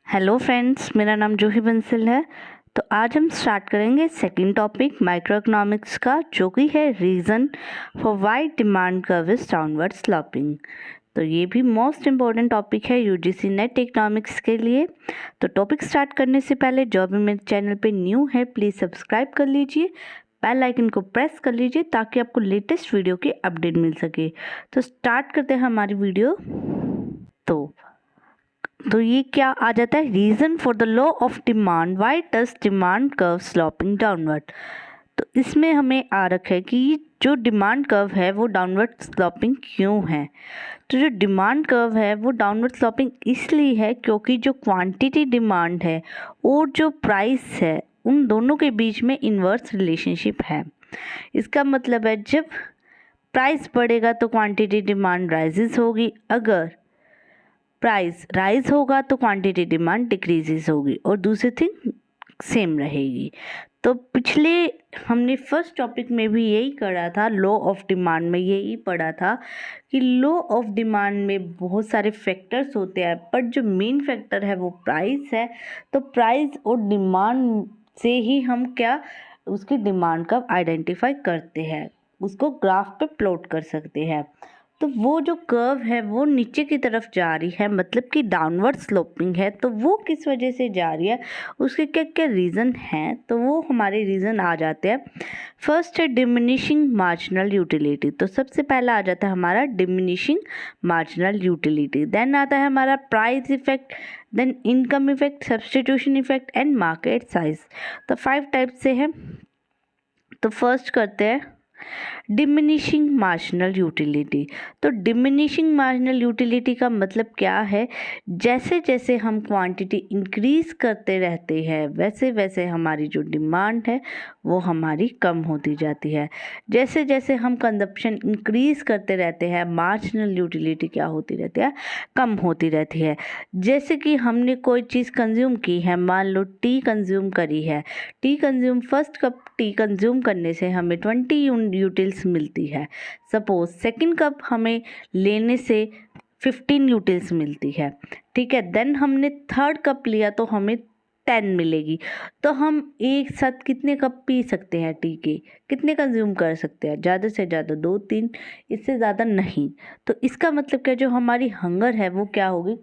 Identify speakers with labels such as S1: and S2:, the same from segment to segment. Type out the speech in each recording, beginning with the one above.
S1: Hello friends, मेरा नाम जूही बंसल है। तो आज हम स्टार्ट करेंगे सेकंड टॉपिक माइक्रो इकोनॉमिक्स का, जो कि है reason for why demand curve is downward sloping. तो ये भी मोस्ट इम्पॉर्टेंट टॉपिक है यूजीसी नेट इकोनॉमिक्स के लिए। तो टॉपिक स्टार्ट करने से पहले जो भी मेरे चैनल पे न्यू है प्लीज़ सब्सक्राइब कर लीजिए, बेल आइकन को प्रेस कर लीजिए ताकि आपको लेटेस्ट वीडियो की अपडेट मिल सके। तो स्टार्ट करते हैं हमारी वीडियो। तो ये क्या आ जाता है, reason for the law of demand, why does demand curve sloping downward. तो इसमें हमें आ रखा है कि जो डिमांड कर्व है वो डाउनवर्ड स्लोपिंग क्यों है। तो जो डिमांड कर्व है वो डाउनवर्ड स्लोपिंग इसलिए है क्योंकि जो क्वांटिटी डिमांड है और जो प्राइस है उन दोनों के बीच में इन्वर्स रिलेशनशिप है। इसका मतलब है जब प्राइस बढ़ेगा तो क्वांटिटी डिमांड राइजेस होगी, अगर प्राइस राइज होगा तो क्वांटिटी डिमांड डिक्रीजेस होगी और दूसरी थिंग सेम रहेगी। तो पिछले हमने फर्स्ट टॉपिक में भी यही करा था, लॉ ऑफ डिमांड में यही पढ़ा था कि लॉ ऑफ डिमांड में बहुत सारे फैक्टर्स होते हैं, बट जो मेन फैक्टर है वो प्राइस है। तो प्राइस और डिमांड से ही हम क्या उसकी डिमांड का आइडेंटिफाई करते हैं, उसको ग्राफ पे प्लॉट कर सकते हैं। तो वो जो कर्व है वो नीचे की तरफ जा रही है, मतलब कि डाउनवर्ड स्लोपिंग है। तो वो किस वजह से जा रही है, उसके क्या क्या रीज़न हैं, तो वो हमारे रीज़न आ जाते हैं। फर्स्ट है डिमिनिशिंग मार्जिनल यूटिलिटी। तो सबसे पहला आ जाता है हमारा डिमिनिशिंग मार्जिनल यूटिलिटी, देन आता है हमारा price effect, then income effect, substitution effect and market size. तो 5 टाइप से है। तो फर्स्ट करते हैं डिमिनिशिंग मार्जिनल यूटिलिटी। तो डिमिनिशिंग मार्जिनल यूटिलिटी का मतलब क्या है, जैसे जैसे हम क्वांटिटी इंक्रीज करते रहते हैं वैसे वैसे हमारी जो डिमांड है वो हमारी कम होती जाती है। जैसे जैसे हम कंजप्शन इंक्रीज करते रहते हैं मार्जिनल यूटिलिटी क्या होती रहती है, कम होती रहती है। जैसे कि हमने कोई चीज़ कंज्यूम की है, मान लो टी कंज्यूम करी है, T consume first cup T consume करने से हमें 20 यूटिल्स मिलती है। सपोज सेकंड कप हमें लेने से 15 यूटिल्स मिलती है, ठीक है। देन हमने थर्ड कप लिया तो हमें 10 मिलेगी। तो हम एक साथ कितने कप पी सकते हैं टी के, कितने कंज्यूम कर सकते हैं, ज़्यादा से ज़्यादा 2-3, इससे ज़्यादा नहीं। तो इसका मतलब क्या, जो हमारी हंगर है वो क्या होगी,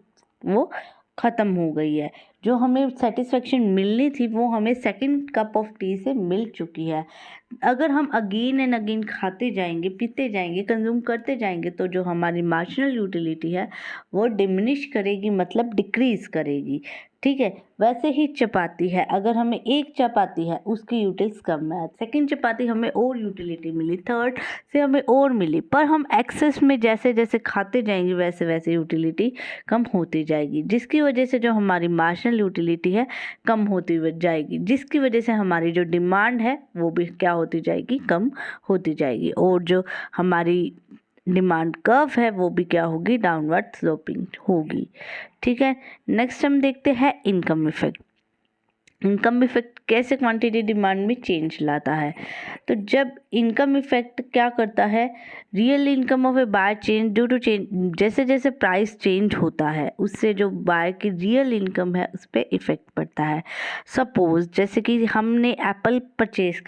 S1: वो ख़त्म हो गई है। जो हमें सेटिस्फेक्शन मिलनी थी वो हमें सेकंड कप ऑफ टी से मिल चुकी है। अगर हम अगेन एंड अगेन खाते जाएंगे, पीते जाएंगे, कंज्यूम करते जाएंगे तो जो हमारी मार्जिनल यूटिलिटी है वो डिमिनिश करेगी, मतलब डिक्रीज करेगी, ठीक है। वैसे ही चपाती है, अगर हमें एक चपाती है उसकी यूटिल्स कम है, सेकंड चपाती हमें और यूटिलिटी मिली, थर्ड से हमें और मिली, पर हम एक्सेस में जैसे जैसे खाते जाएंगे वैसे वैसे यूटिलिटी कम होती जाएगी, जिसकी वजह से जो हमारी मार्जिनल यूटिलिटी है कम होती जाएगी, जिसकी वजह से हमारी जो डिमांड है वो भी क्या होती जाएगी, कम होती जाएगी, और जो हमारी डिमांड कर्व है वो भी क्या होगी, डाउनवर्ड स्लोपिंग होगी, ठीक है। नेक्स्ट हम देखते हैं इनकम इफेक्ट। इनकम इफेक्ट कैसे क्वांटिटी डिमांड में चेंज लाता है। तो जब इनकम इफेक्ट क्या करता है, real income of a by change due to change, जैसे जैसे प्राइस चेंज होता है उससे जो बाय की रियल इनकम है उस पर इफेक्ट पड़ता है। सपोज जैसे कि हमने एप्पल परचेज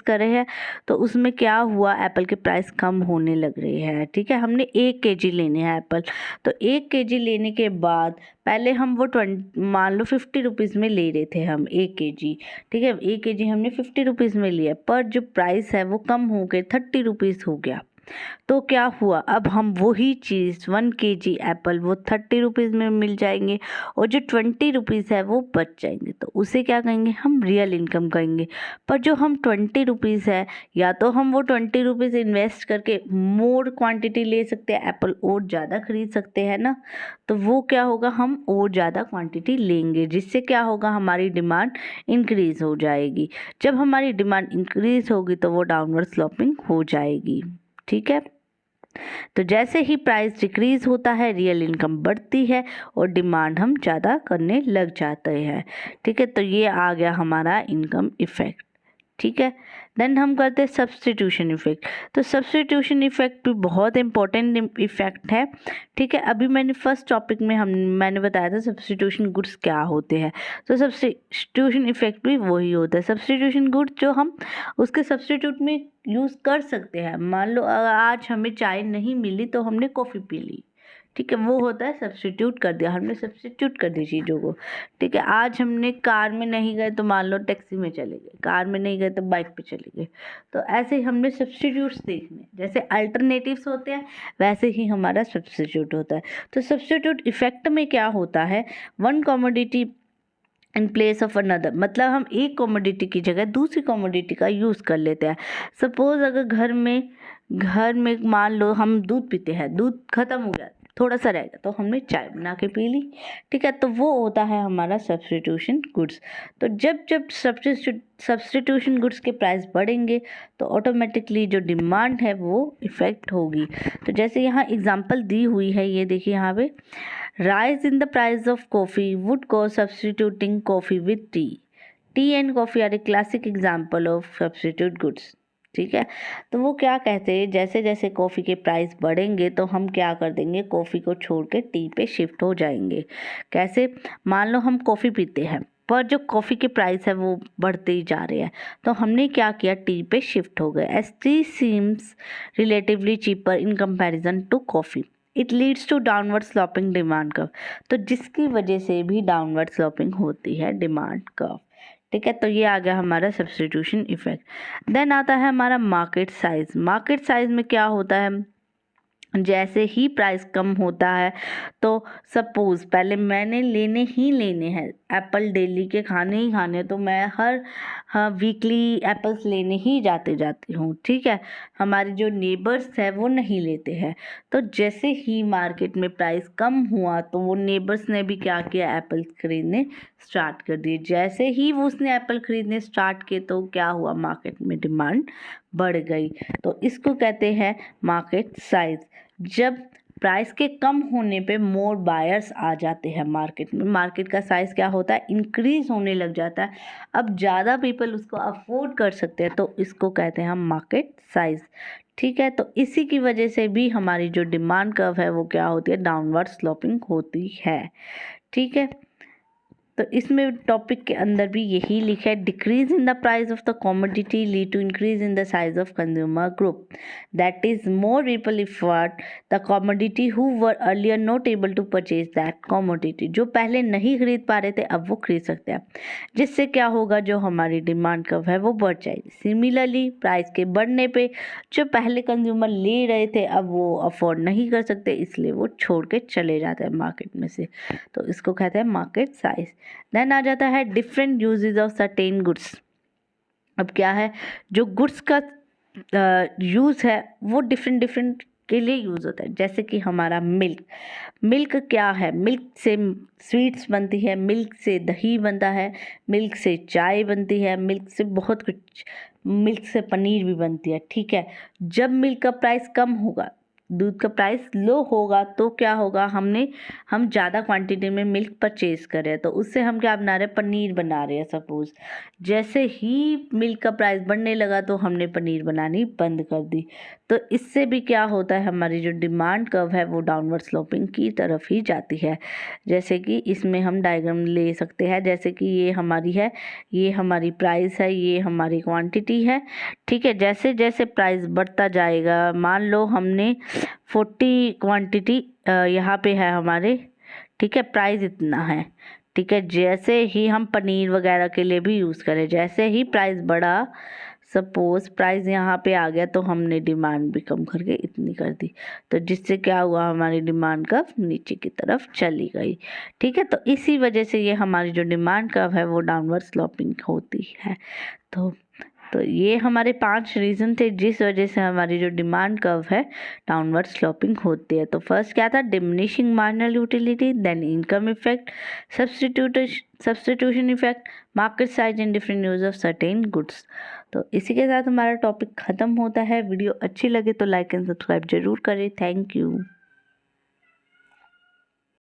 S1: करे हैं तो उसमें क्या हुआ, एप्पल के प्राइस कम होने लग रहे हैं, ठीक है। हमने 1 kg लेने हैं एप्पल, तो 1 kg लेने के बाद पहले हम वो मान लो 50 रुपीज़ में ले रहे थे हम 1 kg, ठीक है। 1 kg हमने 50 रुपीज़ में लिया, पर जो प्राइस है वो कम हो गए, 30 रुपीज़ हो गया। तो क्या हुआ, अब हम वही चीज़ 1 kg एप्पल वो 30 रुपीज़ में मिल जाएंगे और जो 20 रुपीज़ है वो बच जाएंगे, तो उसे क्या कहेंगे, हम रियल इनकम कहेंगे। पर जो हम 20 रुपीज़ है, या तो हम वो 20 रुपीज़ इन्वेस्ट करके मोर क्वांटिटी ले सकते हैं, एप्पल और ज़्यादा खरीद सकते हैं ना, तो वो क्या होगा, हम और ज़्यादा क्वांटिटी लेंगे, जिससे क्या होगा, हमारी डिमांड इंक्रीज़ हो जाएगी। जब हमारी डिमांड इंक्रीज़ होगी तो वो डाउनवर्ड स्लोपिंग हो जाएगी, ठीक है। तो जैसे ही प्राइस डिक्रीज होता है रियल इनकम बढ़ती है और डिमांड हम ज़्यादा करने लग जाते हैं, ठीक है। तो ये आ गया हमारा इनकम इफेक्ट, ठीक है। देन हम करते हैं सब्स्टिट्यूशन इफेक्ट। तो सब्स्टिट्यूशन इफेक्ट भी बहुत इंपॉर्टेंट इफेक्ट है, ठीक है। अभी मैंने फर्स्ट टॉपिक में मैंने बताया था सब्स्टिट्यूशन गुड्स क्या होते हैं, तो सब्स्टिट्यूशन इफेक्ट भी वही होता है। सब्स्टिट्यूशन गुड्स जो हम उसके सब्स्टिट्यूट में यूज़ कर सकते हैं। मान लो आज हमें चाय नहीं मिली तो हमने कॉफ़ी पी ली, ठीक है, वो होता है सब्स्टिट्यूट कर दिया, हमने सब्स्टिट्यूट कर दी चीज़ों को, ठीक है। आज हमने कार में नहीं गए तो मान लो टैक्सी में चले गए, कार में नहीं गए तो बाइक पे चले गए। तो ऐसे ही हमने सब्स्टिट्यूट्स देखने, जैसे अल्टरनेटिव्स होते हैं वैसे ही हमारा सब्स्टिट्यूट होता है। तो सब्स्टिट्यूट इफेक्ट में क्या होता है, one commodity in place of another, मतलब हम एक कमोडिटी की जगह दूसरी कमोडिटी का यूज़ कर लेते हैं। सपोज अगर घर में मान लो हम दूध पीते हैं, दूध खत्म हो गया, थोड़ा सा रहेगा तो हमने चाय बना के पी ली, ठीक है, तो वो होता है हमारा सब्स्टिट्यूशन गुड्स। तो जब सब्स्टिट्यूशन गुड्स के प्राइस बढ़ेंगे तो ऑटोमेटिकली जो डिमांड है वो इफ़ेक्ट होगी। तो जैसे यहाँ एग्जांपल दी हुई है, ये देखिए यहाँ पे, rise in the price of coffee would cause substituting coffee with tea. Tea and coffee are a classic example of substitute goods, ठीक है। तो वो क्या कहते हैं, जैसे जैसे कॉफ़ी के प्राइस बढ़ेंगे तो हम क्या कर देंगे, कॉफ़ी को छोड़ के टी पे शिफ्ट हो जाएंगे। कैसे, मान लो हम कॉफ़ी पीते हैं पर जो कॉफ़ी के प्राइस है वो बढ़ते ही जा रहे हैं, तो हमने क्या किया, टी पे शिफ्ट हो गए। As tea seems relatively cheaper in comparison to coffee, it leads to downward sloping demand curve. तो जिसकी वजह से भी डाउनवर्ड स्लोपिंग होती है डिमांड कर्व, ठीक है। तो ये आ गया हमारा सब्स्टिट्यूशन इफेक्ट। देन आता है हमारा मार्केट साइज। मार्केट साइज में क्या होता है, जैसे ही प्राइस कम होता है तो सपोज पहले मैंने लेने हैं एप्पल, डेली के खाने ही खाने, तो मैं हर वीकली एप्पल्स लेने ही जाती हूँ, ठीक है। हमारे जो नेबर्स है वो नहीं लेते हैं, तो जैसे ही मार्केट में प्राइस कम हुआ तो वो नेबर्स ने भी क्या किया, एप्पल्स खरीदने स्टार्ट कर दिए। जैसे ही वो उसने एप्पल खरीदने स्टार्ट किए तो क्या हुआ, मार्केट में डिमांड बढ़ गई। तो इसको कहते हैं मार्केट साइज। जब प्राइस के कम होने पे मोर बायर्स आ जाते हैं मार्केट में, मार्केट का साइज़ क्या होता है, इंक्रीज होने लग जाता है, अब ज़्यादा पीपल उसको अफोर्ड कर सकते हैं, तो इसको कहते हैं हम मार्केट साइज़, ठीक है। तो इसी की वजह से भी हमारी जो डिमांड कर्व है वो क्या होती है, डाउनवर्ड स्लोपिंग होती है, ठीक है। तो इसमें टॉपिक के अंदर भी यही लिखा है, decrease in the price of the commodity lead to increase in the size of consumer group, that is more people afford the commodity who were earlier not able to purchase that commodity. जो पहले नहीं खरीद पा रहे थे अब वो खरीद सकते हैं, जिससे क्या होगा, जो हमारी डिमांड कर्व है वो बढ़ जाएगी। सिमिलरली प्राइस के बढ़ने पे जो पहले कंज्यूमर ले रहे थे अब वो अफोर्ड नहीं कर सकते, इसलिए वो छोड़ के चले जाते हैं मार्केट में से, तो इसको कहते हैं मार्केट साइज। देन आ जाता है different uses of certain goods. अब क्या है, जो गुड्स का यूज़ है वो डिफरेंट के लिए यूज़ होता है। जैसे कि हमारा मिल्क क्या है, मिल्क से स्वीट्स बनती है, मिल्क से दही बनता है, मिल्क से चाय बनती है, मिल्क से बहुत कुछ, मिल्क से पनीर भी बनती है, ठीक है। जब मिल्क का प्राइस कम होगा, दूध का प्राइस लो होगा तो क्या होगा, हम ज़्यादा क्वांटिटी में मिल्क परचेज कर रहे हैं, तो उससे हम क्या बना रहे हैं, पनीर बना रहे हैं सपोज। जैसे ही मिल्क का प्राइस बढ़ने लगा तो हमने पनीर बनानी बंद कर दी। तो इससे भी क्या होता है, हमारी जो डिमांड कर्व है वो डाउनवर्ड स्लोपिंग की तरफ ही जाती है। जैसे कि इसमें हम डायग्राम ले सकते हैं, जैसे कि ये हमारी है, ये हमारी प्राइस है, ये हमारी क्वांटिटी है, ठीक है। जैसे जैसे प्राइस बढ़ता जाएगा, मान लो हमने 40 क्वांटिटी यहाँ पे है हमारे, ठीक है, प्राइस इतना है, ठीक है। जैसे ही हम पनीर वगैरह के लिए भी यूज़ करें, जैसे ही प्राइस बढ़ा, सपोज प्राइस यहाँ पे आ गया तो हमने डिमांड भी कम करके इतनी कर दी, तो जिससे क्या हुआ, हमारी डिमांड कर्व नीचे की तरफ चली गई, ठीक है। तो इसी वजह से ये हमारी जो डिमांड कर्व है वो डाउनवर्ड स्लोपिंग होती है। तो ये हमारे 5 रीज़न थे जिस वजह से हमारी जो डिमांड कर्व है डाउनवर्ड स्लोपिंग होती है। तो फर्स्ट क्या था, diminishing marginal utility, then income effect, substitution effect, market size and different use of certain goods. तो इसी के साथ हमारा टॉपिक ख़त्म होता है। वीडियो अच्छी लगे तो लाइक एंड सब्सक्राइब जरूर करें। Thank you.